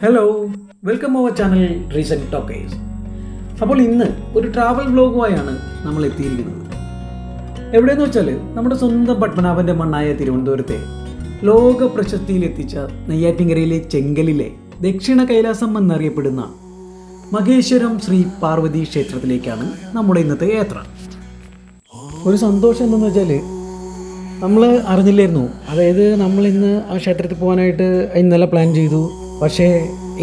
Hello, welcome our channel recent talkers. അപ്പോൾ ഇന്ന് ഒരു ട്രാവൽ വ്ലോഗുമായാണ് നമ്മൾ എത്തിയിരിക്കുന്നത്. എവിടെയെന്ന് വെച്ചാൽ നമ്മുടെ സ്വന്തം പത്മനാഭൻ്റെ മണ്ണായ തിരുവനന്തപുരത്തെ ലോക പ്രശസ്തിയിലെത്തിച്ച നെയ്യാറ്റിൻകരയിലെ ചെങ്കലിലെ ദക്ഷിണ കൈലാസം എന്നറിയപ്പെടുന്ന മഹേശ്വരം ശ്രീ പാർവതി ക്ഷേത്രത്തിലേക്കാണ് നമ്മുടെ ഇന്നത്തെ യാത്ര. ഒരു സന്തോഷം എന്തെന്ന് വെച്ചാൽ നമ്മൾ അറിഞ്ഞില്ലായിരുന്നു. അതായത് നമ്മളിന്ന് ആ ക്ഷേത്രത്തിൽ പോകാനായിട്ട് ഇന്നലെ പ്ലാൻ ചെയ്തു. പക്ഷേ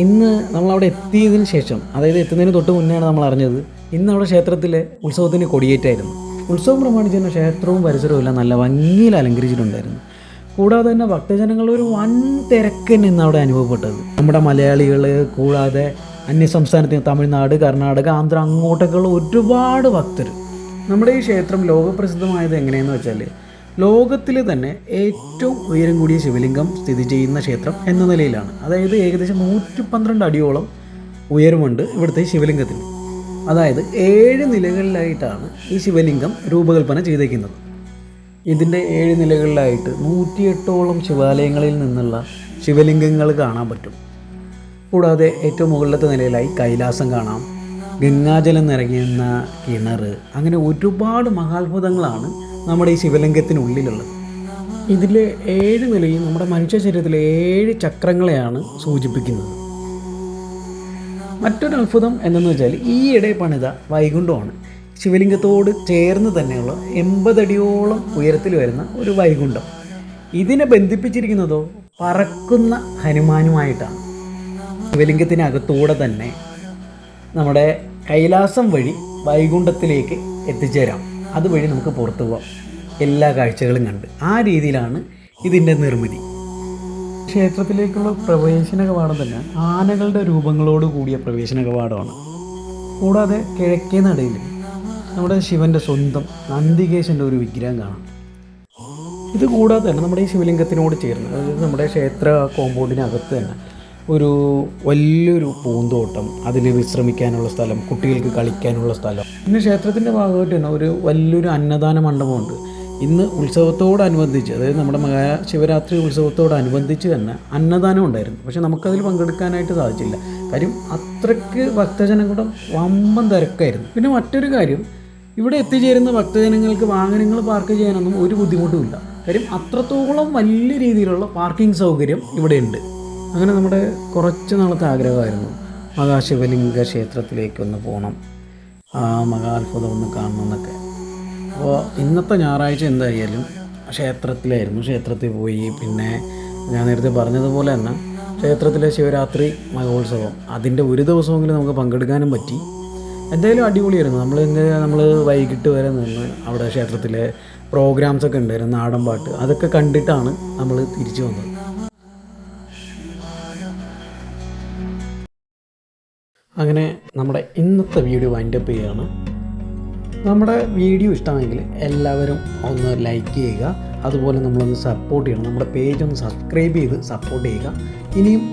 ഇന്ന് നമ്മളവിടെ എത്തിയതിന് ശേഷം, അതായത് എത്തുന്നതിന് തൊട്ട് മുന്നെയാണ് നമ്മൾ അറിഞ്ഞത് ഇന്ന് അവിടെ ക്ഷേത്രത്തിലെ ഉത്സവത്തിന് കൊടിയേറ്റായിരുന്നു. ഉത്സവം പ്രമാണിച്ച് തന്നെ ക്ഷേത്രവും പരിസരവും എല്ലാം നല്ല ഭംഗിയിൽ അലങ്കരിച്ചിട്ടുണ്ടായിരുന്നു. കൂടാതെ തന്നെ ഭക്തജനങ്ങളുടെ ഒരു വൻ തിരക്ക് തന്നെ ഇന്ന് അവിടെ അനുഭവപ്പെട്ടത്. നമ്മുടെ മലയാളികൾ കൂടാതെ അന്യസംസ്ഥാനത്ത് തമിഴ്നാട്, കർണാടക, ആന്ധ്ര അങ്ങോട്ടൊക്കെയുള്ള ഒരുപാട് ഭക്തർ. നമ്മുടെ ഈ ക്ഷേത്രം ലോകപ്രസിദ്ധമായത് എങ്ങനെയെന്ന് വെച്ചാൽ, ലോകത്തിൽ തന്നെ ഏറ്റവും ഉയരം കൂടിയ ശിവലിംഗം സ്ഥിതി ചെയ്യുന്ന ക്ഷേത്രം എന്ന നിലയിലാണ്. അതായത് ഏകദേശം 112 അടിയോളം ഉയരമുണ്ട് ഇവിടുത്തെ ശിവലിംഗത്തിന്. അതായത് 7 നിലകളിലായിട്ടാണ് ഈ ശിവലിംഗം രൂപകൽപ്പന ചെയ്തേക്കുന്നത്. ഇതിൻ്റെ 7 നിലകളിലായിട്ട് 108ഓളം ശിവാലയങ്ങളിൽ നിന്നുള്ള ശിവലിംഗങ്ങൾ കാണാൻ പറ്റും. കൂടാതെ ഏറ്റവും മുകളിലത്തെ നിലയിലായി കൈലാസം കാണാം, ഗംഗാജലം നിറയുന്ന കിണർ, അങ്ങനെ ഒരുപാട് മഹാത്ഭുതങ്ങളാണ് നമ്മുടെ ഈ ശിവലിംഗത്തിനുള്ളിലുള്ളത്. ഇതിൽ 7 നിലയും നമ്മുടെ മനുഷ്യ ശരീരത്തിലെ 7 ചക്രങ്ങളെയാണ് സൂചിപ്പിക്കുന്നത്. മറ്റൊരു അത്ഭുതം എന്തെന്ന് വെച്ചാൽ, ഈയിടെ പണിത വൈകുണ്ഠമാണ്. ശിവലിംഗത്തോട് ചേർന്ന് തന്നെയുള്ള 80 അടിയോളം ഉയരത്തിൽ വരുന്ന ഒരു വൈകുണ്ഠം. ഇതിനെ ബന്ധിപ്പിച്ചിരിക്കുന്നതോ പറക്കുന്ന ഹനുമാനുമായിട്ടാണ്. ശിവലിംഗത്തിനകത്തൂടെ തന്നെ നമ്മുടെ കൈലാസം വഴി വൈകുണ്ഠത്തിലേക്ക് എത്തിച്ചേരാം. അതുവഴി നമുക്ക് പുറത്തു പോകാം, എല്ലാ കാഴ്ചകളും കണ്ട്. ആ രീതിയിലാണ് ഇതിൻ്റെ നിർമ്മിതി. ക്ഷേത്രത്തിലേക്കുള്ള പ്രവേശന കവാടം തന്നെ ആനകളുടെ രൂപങ്ങളോട് കൂടിയ പ്രവേശന കവാടമാണ്. കൂടാതെ കിഴക്കേ നടയിൽ നമ്മുടെ ശിവൻ്റെ സ്വന്തം നന്ദികേശൻ്റെ ഒരു വിഗ്രഹം കാണാം. ഇത് കൂടാതെ തന്നെ നമ്മുടെ ഈ ശിവലിംഗത്തിനോട് ചേർന്ന്, അതായത് നമ്മുടെ ക്ഷേത്ര കോമ്പൗണ്ടിനകത്ത് തന്നെ ഒരു വലിയൊരു പൂന്തോട്ടം, അതിൽ വിശ്രമിക്കാനുള്ള സ്ഥലം, കുട്ടികൾക്ക് കളിക്കാനുള്ള സ്ഥലം. പിന്നെ ക്ഷേത്രത്തിൻ്റെ ഭാഗമായിട്ട് തന്നെ ഒരു വലിയൊരു അന്നദാന മണ്ഡപമുണ്ട്. ഇന്ന് ഉത്സവത്തോടനുബന്ധിച്ച്, അതായത് നമ്മുടെ മഹാശിവരാത്രി ഉത്സവത്തോടനുബന്ധിച്ച് തന്നെ അന്നദാനം ഉണ്ടായിരുന്നു. പക്ഷേ നമുക്കതിൽ പങ്കെടുക്കാനായിട്ട് സാധിച്ചില്ല. കാര്യം അത്രയ്ക്ക് ഭക്തജനങ്ങളുടെ വമ്പൻ തിരക്കായിരുന്നു. പിന്നെ മറ്റൊരു കാര്യം, ഇവിടെ എത്തിച്ചേരുന്ന ഭക്തജനങ്ങൾക്ക് വാഹനങ്ങൾ പാർക്ക് ചെയ്യാനൊന്നും ഒരു ബുദ്ധിമുട്ടുമില്ല. കാര്യം അത്രത്തോളം വലിയ രീതിയിലുള്ള പാർക്കിംഗ് സൗകര്യം ഇവിടെയുണ്ട്. അങ്ങനെ നമ്മുടെ കുറച്ച് നാളത്തെ ആഗ്രഹമായിരുന്നു മഹാശിവലിംഗ ക്ഷേത്രത്തിലേക്കൊന്ന് പോകണം, ആ മഹാത്ഭുതം ഒന്ന് കാണണം എന്നൊക്കെ. അപ്പോൾ ഇന്നത്തെ ഞായറാഴ്ച എന്തായാലും ക്ഷേത്രത്തിലായിരുന്നു. ക്ഷേത്രത്തിൽ പോയി. പിന്നെ ഞാൻ നേരത്തെ പറഞ്ഞതുപോലെ തന്നെ ക്ഷേത്രത്തിലെ ശിവരാത്രി മഹോത്സവം, അതിൻ്റെ ഒരു ദിവസമെങ്കിലും നമുക്ക് പങ്കെടുക്കാനും പറ്റി. എന്തായാലും അടിപൊളിയായിരുന്നു. നമ്മൾ വൈകിട്ട് വരെ നിന്ന് അവിടെ ക്ഷേത്രത്തിലെ പ്രോഗ്രാംസൊക്കെ ഉണ്ടായിരുന്നു, നാടൻ പാട്ട്, അതൊക്കെ കണ്ടിട്ടാണ് നമ്മൾ തിരിച്ചു വന്നത്. അങ്ങനെ നമ്മുടെ ഇന്നത്തെ വീഡിയോ വൈൻഡപ്പ് ചെയ്യുകയാണ്. നമ്മുടെ വീഡിയോ ഇഷ്ടമെങ്കിൽ എല്ലാവരും ഒന്ന് ലൈക്ക് ചെയ്യുക. അതുപോലെ നമ്മളൊന്ന് സപ്പോർട്ട് ചെയ്യണം. നമ്മുടെ പേജ് ഒന്ന് സബ്സ്ക്രൈബ് ചെയ്ത് സപ്പോർട്ട് ചെയ്യുക. ഇനിയും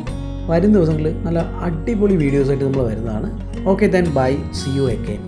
വരും ദിവസങ്ങളിൽ നല്ല അടിപൊളി വീഡിയോസായിട്ട് നമ്മൾ വരുന്നതാണ്. Okay, then bye, C you again.